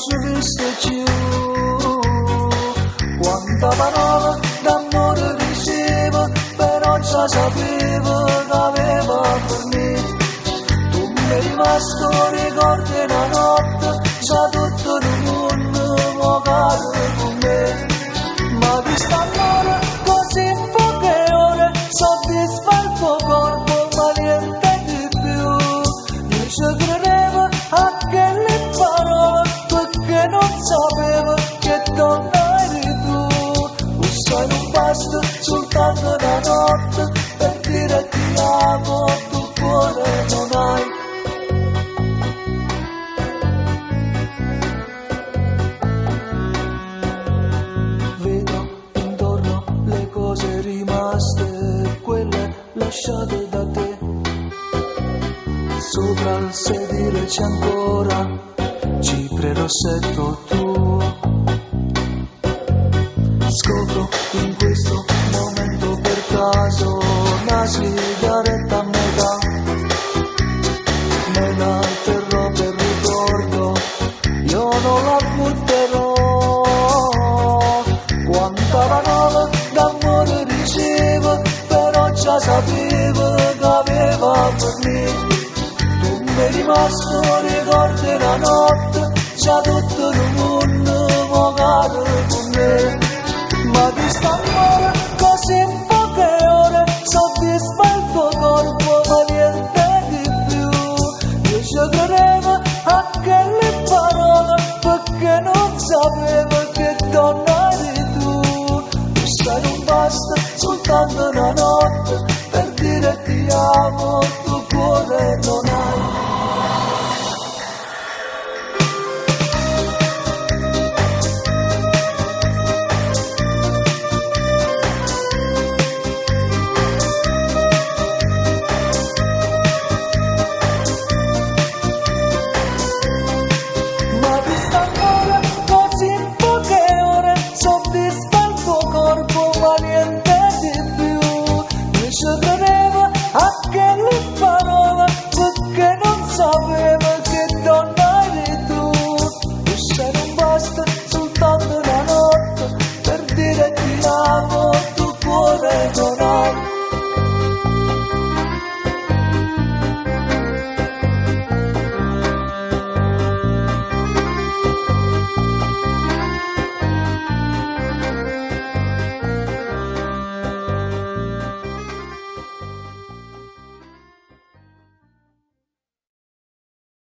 ci visto più. Quanta parola d'amore dicevo, però già sapevo che aveva per me. Tu mi sei rimasto ricordo una notte, già tutto il mondo mo caro con me. Ma di st'amore così in poche ore soddisfa il tuo corpo, ma niente di più. Io ci credevo a quelle parole, perché non sapevo che donna eri tu. Usa in un pasto soltanto una notte, per dire ti amo, tu cuore non hai. Vedo intorno le cose rimaste, quelle lasciate da te. Sopra il sedile c'è ancora cipre rossetto tuo. Scopro in questo momento per caso una sigaretta a metà. Me la terrò per ricordo, io non la butterò. Quanta parola d'amore ricevo, però già sapevo che aveva per me. Tu mi sei rimasto ricordo una notte, già tutto il mondo mo caro con me. Ma di st'amore così in poche ore soddisfa il tuo corpo, ma niente di più. Io ci credevo a quelle parole, perché non sapevo che donna eri tu. Tu sei un basta soltanto una notte, per dire ti amo, tuo cuore